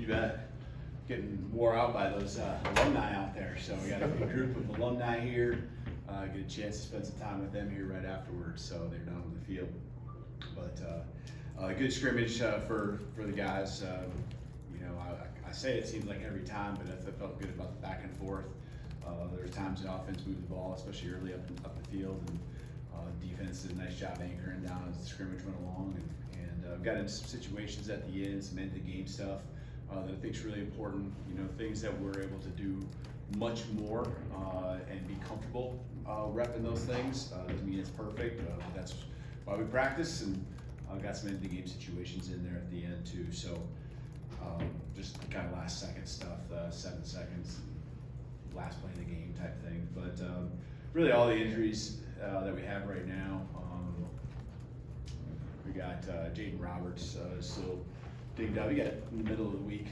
You bet. Getting wore out by those alumni out there. So we got a good group of alumni here. Get a chance to spend some time with them here right afterwards. So they're down on the field. But a good scrimmage for the guys. You know, I say it seems like every time, but I felt good about the back and forth. There's times the offense moved the ball, especially early up the field, and defense did a nice job anchoring down as the scrimmage went along, and got into some situations at the end, some end of the game stuff that I think is really important. You know, things that we're able to do much more and be comfortable repping those things. Doesn't mean it's perfect. That's why we practice, and got some end of the game situations in there at the end too. So just kind of last second stuff, 7 seconds, last play of the game type thing. But really all the injuries that we have right now, we got Jaden Roberts still dinged up. We got in the middle of the week,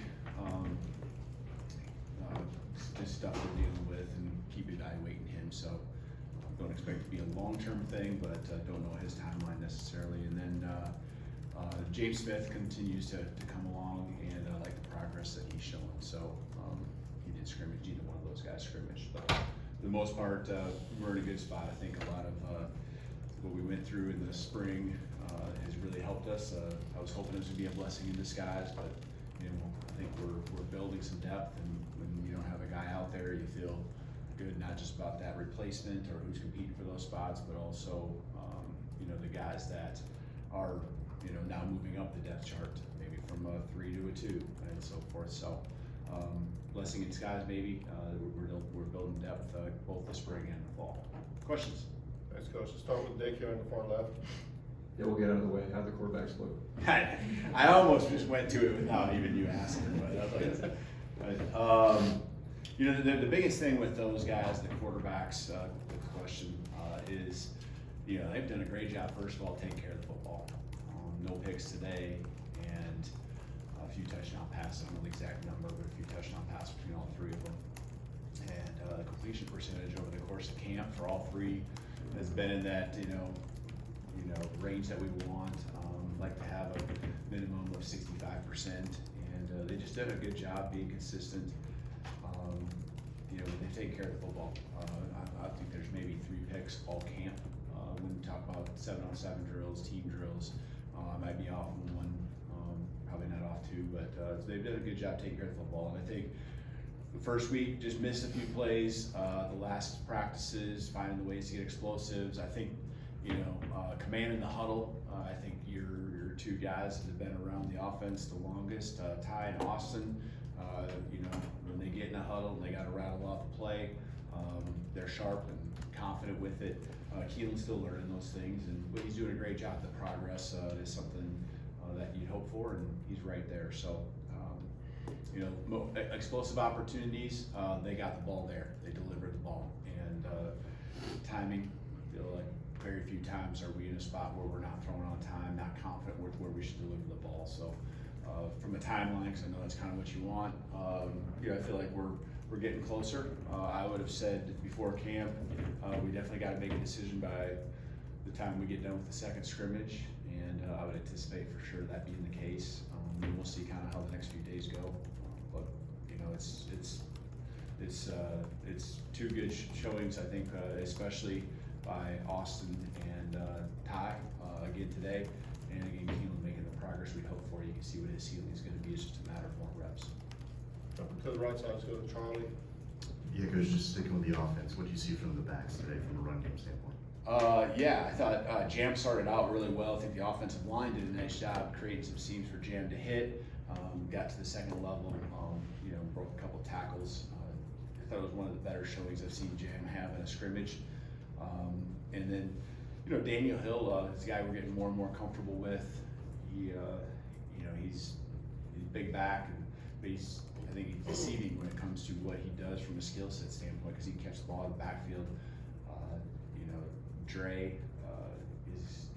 just stuff we're dealing with and keep evaluating him. So don't expect it to be a long-term thing, but don't know his timeline necessarily. And then James Smith continues to come along, and I like the progress that he's showing. So he did scrimmage, either one of those guys scrimmaged. But for the most part, we're in a good spot. I think a lot of what we went through in the spring has really helped us. I was hoping this would be a blessing in disguise, but you know, I think we're building some depth, and when you don't have a guy out there, you feel good, not just about that replacement or who's competing for those spots, but also you know, the guys that are, you know, now moving up the depth chart, maybe from a 3 to a 2 and so forth. So blessing in disguise maybe. We're building depth both the spring and the fall. Questions? Thanks, Coach. Let's start with Dick here on the far left. Yeah, we'll get out of the way. How'd the quarterbacks look? I almost just went to it without even you asking, but you know, the biggest thing with those guys, the quarterbacks, the question is, you know, they've done a great job, first of all, taking care of the football. No picks today, and a few touchdown passes. I don't know the exact number, but a few touchdown passes between all three of them. And the completion percentage over the course of camp for all three has been in that, you know, range that we want. Like to have a minimum of 65%, and they just did a good job being consistent. You know, they take care of the football. I think there's maybe 3 picks all camp. When we talk about 7-on-7 drills, team drills, I might be off on one, probably not off 2, but they've done a good job taking care of the football. And I think the first week just missed a few plays. The last practices, finding the ways to get explosives. I think, you know, commanding the huddle. I think your 2 guys that have been around the offense the longest, Ty and Austin. You know, when they get in a huddle and they got to rattle off a play, they're sharp and confident with it. Keelan's still learning those things, but he's doing a great job. The progress is something that you'd hope for, and he's right there. So, you know, explosive opportunities, they got the ball there. They delivered the ball. And timing, I feel like very few times are we in a spot where we're not throwing on time, not confident with where we should deliver the ball. So from a timeline, because I know that's kind of what you want, you know, I feel like we're getting closer. I would have said before camp, we definitely got to make a decision by the time we get done with the second scrimmage, and I would anticipate for sure that being the case. And we'll see kind of how the next few days go, but you know, it's 2 good showings, I think, especially by Austin and Ty again today, and again Keelan making the progress we hope for. You can see what his ceiling is going to be. It's just a matter of more reps. Jumping to the right side, let's go to Charlie. Yeah, Coach, just sticking with the offense, what do you see from the backs today from a run game standpoint? Yeah, I thought Jam started out really well. I think the offensive line did a nice job creating some seams for Jam to hit. Got to the second level, you know, broke a couple tackles. I thought it was one of the better showings I've seen Jam have in a scrimmage. And then, you know, Daniel Hill is a guy we're getting more and more comfortable with. He, you know, he's big back, but I think he's deceiving when it comes to what he does from a skill set standpoint, because he can catch the ball in the backfield. You know, Dre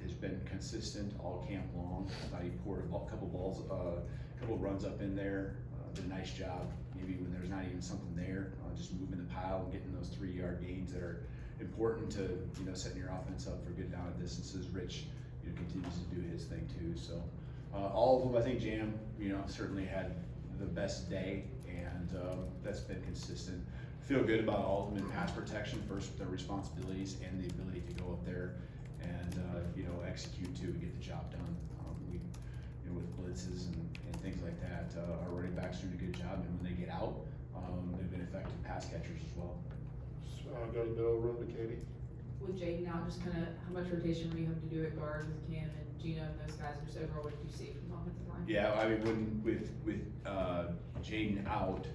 has been consistent all camp long. I thought he poured a couple runs up in there. Did a nice job. Maybe when there's not even something there, just moving the pile and getting those 3-yard gains that are important to, you know, setting your offense up for good down distances. Rich, you know, continues to do his thing too. So all of them, I think Jam, you know, certainly had the best day, and that's been consistent. Feel good about all of them in pass protection, first with their responsibilities and the ability to go up there and execute too and get the job done. We, with blitzes and things like that, our running backs doing a good job, and when they get out, they've been effective pass catchers as well. Go to the middle room to Katie. With Jaden now, just kind of how much rotation were you having to do at guard with Cam and Gino and those guys? Just overall, what did you see from the offensive line? Yeah, I mean, with Jaden out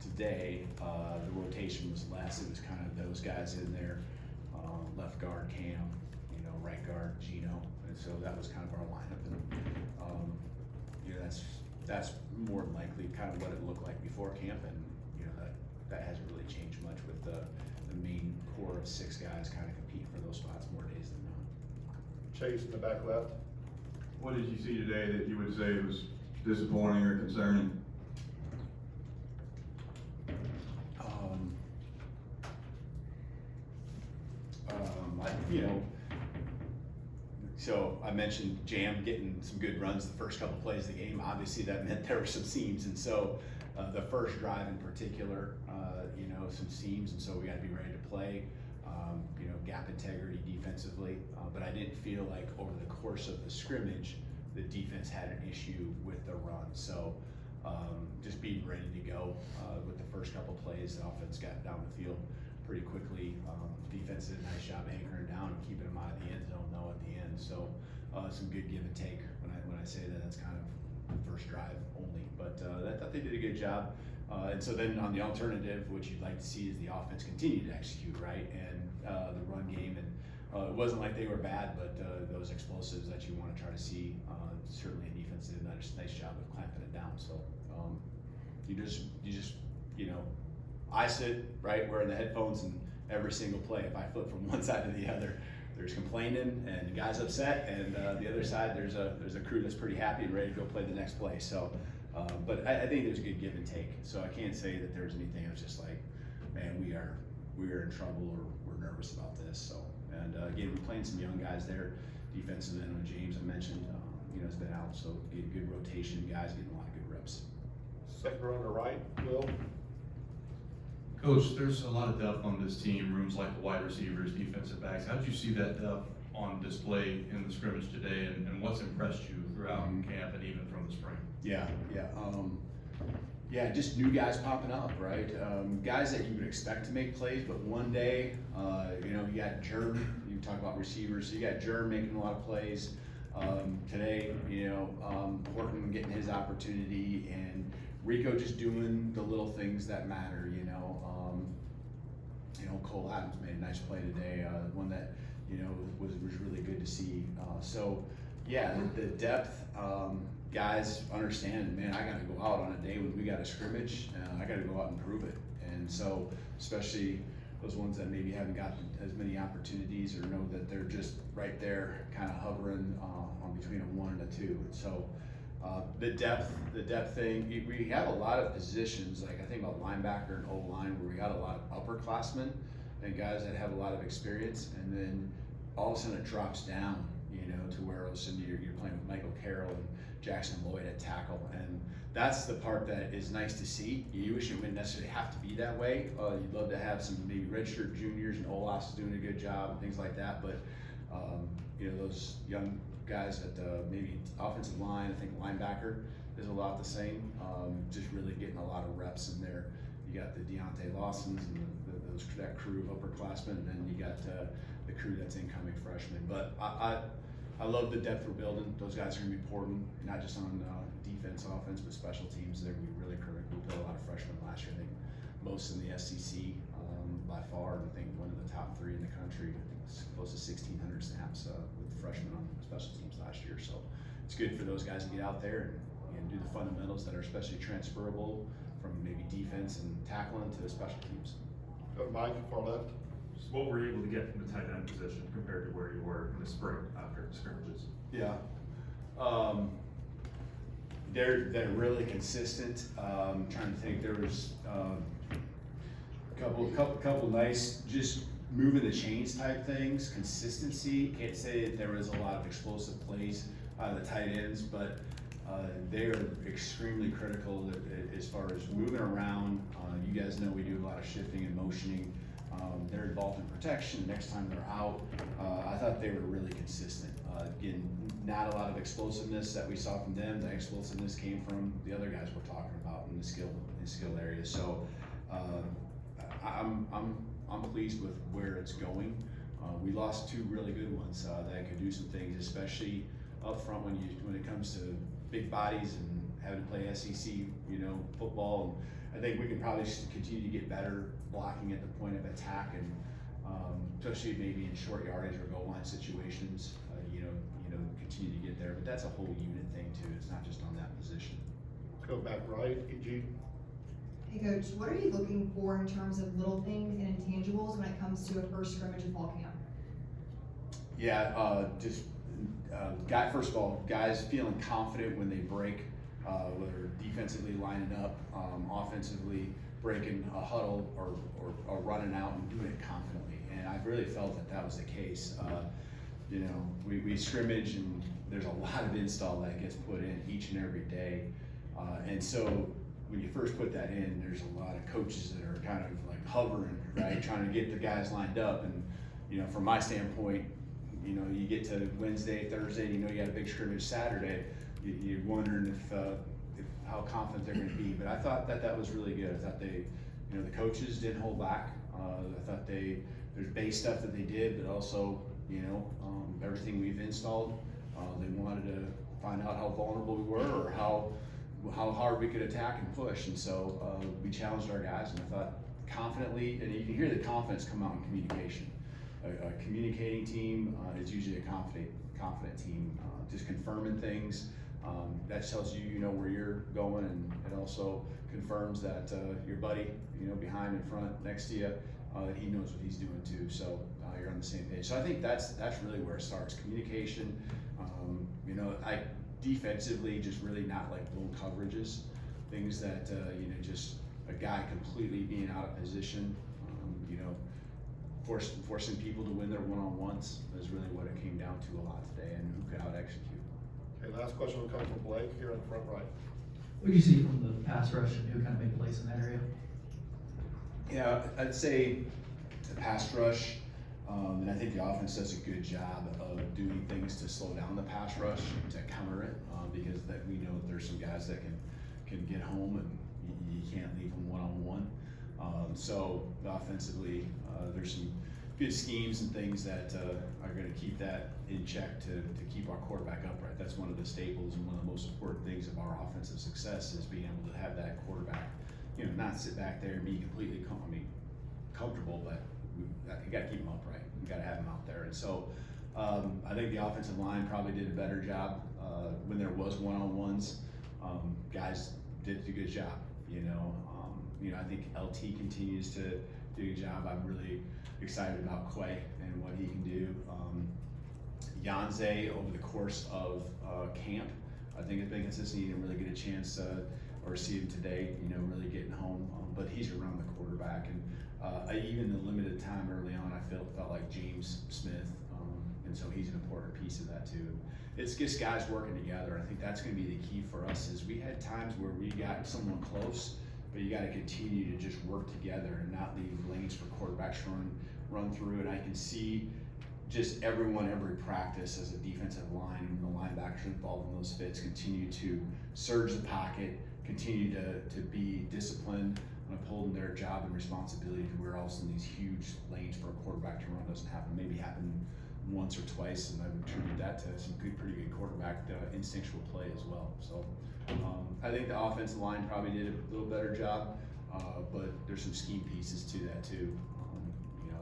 today, the rotation was less. It was kind of those guys in there, left guard Cam, right guard Gino, and so that was kind of our lineup. And that's more than likely kind of what it looked like before camp, and that hasn't really changed much with the main core of 6 guys kind of compete for those spots more days than not. Chase in the back left. What did you see today that you would say was disappointing or concerning? So I mentioned Jam getting some good runs the first couple plays of the game. Obviously that meant there were some seams, and so the first drive in particular, some seams, and so we got to be ready to play. Gap integrity defensively, but I didn't feel like over the course of the scrimmage the defense had an issue with the run. So just being ready to go with the first couple plays, the offense got down the field pretty quickly. Defense did a nice job anchoring down and keeping them out of the end zone though at the end. So some good give and take. When I say that, that's kind of the first drive only, but I thought they did a good job. And so then on the alternative, what you'd like to see is the offense continue to execute, right? And the run game, and it wasn't like they were bad, but those explosives that you want to try to see, certainly a defense did a nice job of clamping it down. So you just I sit right wearing the headphones, and every single play, if I flip from one side to the other, there's complaining and the guy's upset, and the other side there's a crew that's pretty happy and ready to go play the next play. So but I think there's a good give and take. So I can't say that there's anything that's just like, man, we are in trouble or we're nervous about this. So, and again, we're playing some young guys there. Defensive end, James I mentioned, has been out, so get good rotation. Guys getting a lot of good reps. Second row on the right, Will. Coach, there's a lot of depth on this team, rooms like the wide receivers, defensive backs. How did you see that depth on display in the scrimmage today, and what's impressed you throughout camp and even from the spring? Yeah, just new guys popping up, right? Guys that you would expect to make plays, but one day, you got Jerm, you talk about receivers, so you got Jerm making a lot of plays. Today, Horton getting his opportunity, and Rico just doing the little things that matter, Cole Adams made a nice play today, one that, was really good to see. So, yeah, the depth, guys understand, man, I gotta go out on a day when we got a scrimmage, I gotta go out and prove it. And so, especially those ones that maybe haven't gotten as many opportunities or know that they're just right there kind of hovering on between a 1 and a 2. And so the depth thing, we have a lot of positions, like I think about linebacker and O-line, where we got a lot of upperclassmen and guys that have a lot of experience, and then all of a sudden it drops down, to where all of a sudden you're playing with Michael Carroll and Jackson Lloyd at tackle, and that's the part that is nice to see. You wish it wouldn't necessarily have to be that way. You'd love to have some maybe redshirt juniors, and Olas is doing a good job and things like that, but those young guys at maybe offensive line, I think linebacker is a lot the same, just really getting a lot of reps in there. You got the Deontay Lawsons and that crew of upperclassmen, and then you got the crew that's incoming freshmen. But I love the depth we're building. Those guys are going to be important, not just on defense, offense, but special teams. They're going to be really critical. We played a lot of freshmen last year. I think most in the SEC by far, and I think one of the top 3 in the country. I think it's close to 1,600 snaps with freshmen on special teams last year. So it's good for those guys to get out there and do the fundamentals that are especially transferable from maybe defense and tackling to special teams. Go to Mike, far left. What were you able to get from the tight end position compared to where you were in the spring after scrimmages? Yeah. They're really consistent. Trying to think, there was a couple nice just moving the chains type things. Consistency. Can't say that there was a lot of explosive plays out of the tight ends, but They're extremely critical as far as moving around. You guys know we do a lot of shifting and motioning. They're involved in protection. Next time they're out, I thought they were really consistent. Again, not a lot of explosiveness that we saw from them. The explosiveness came from the other guys we're talking about in the skill area. So I'm pleased with where it's going. We lost two really good ones that could do some things, especially up front when it comes to big bodies and having to play SEC, football. And I think we can probably continue to get better blocking at the point of attack, and especially maybe in short yardage or goal line situations. Continue to get there, but that's a whole unit thing too. It's not just on that position. Let's go back right, EG. Hey Coach, what are you looking for in terms of little things and intangibles when it comes to a first scrimmage of fall camp? Yeah, first of all, guys feeling confident when they break, whether defensively lining up, offensively breaking a huddle or running out and doing it confidently. And I really felt that was the case. We scrimmage and there's a lot of install that gets put in each and every day. And so when you first put that in, there's a lot of coaches that are kind of like hovering, right? Trying to get the guys lined up. And, from my standpoint, you get to Wednesday, Thursday, you got a big scrimmage Saturday, you're wondering if how confident they're gonna be. But I thought that was really good. I thought the coaches didn't hold back. I thought there's base stuff that they did, but also, everything we've installed, they wanted to find out how vulnerable we were or how hard we could attack and push. And so we challenged our guys, and I thought confidently, and you can hear the confidence come out in communication. A communicating team is usually a confident team, just confirming things. That tells you where you're going, and it also confirms that your buddy, behind, in front, next to you, that he knows what he's doing too. So you're on the same page. So I think that's really where it starts. Communication. I defensively just really not like blown coverages, things that just a guy completely being out of position. Forcing people to win their one-on-ones is really what it came down to a lot today, and who could out-execute. Okay, last question will come from Blake here in the front right. What do you see from the pass rush and who kind of made plays in that area? Yeah, I'd say the pass rush, and I think the offense does a good job of doing things to slow down the pass rush to counter it, because we know that there's some guys that can get home and you can't leave them one-on-one. So offensively, there's some good schemes and things that are going to keep that in check to keep our quarterback upright. That's one of the staples and one of the most important things of our offensive success is being able to have that quarterback, not sit back there and be completely comfortable, but you got to keep him upright. You got to have him out there. And so I think the offensive line probably did a better job when there was one-on-ones. Guys did a good job. I think LT continues to do a good job. I'm really excited about Quay and what he can do. Yanze over the course of camp, I think has been consistent. He didn't really get a chance or see him today, really getting home. But he's around the quarterback, and even the limited time early on, I felt like James Smith, and so he's an important piece of that too. It's just guys working together. I think that's going to be the key for us. Is we had times where we got someone close, but you got to continue to just work together and not leave lanes for quarterbacks to run through. And I can see just every practice as a defensive line and the linebackers involved in those fits continue to surge the pocket, continue to be disciplined on upholding their job and responsibility. We're also in these huge lanes for a quarterback to run. Doesn't happen. Maybe happen once or twice, and I would attribute that to some pretty good quarterback instinctual play as well. So I think the offensive line probably did a little better job, but there's some scheme pieces to that too,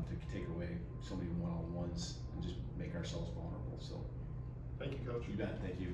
to take away so many one-on-ones and just make ourselves vulnerable. So Thank you, Coach. you bet. Thank you.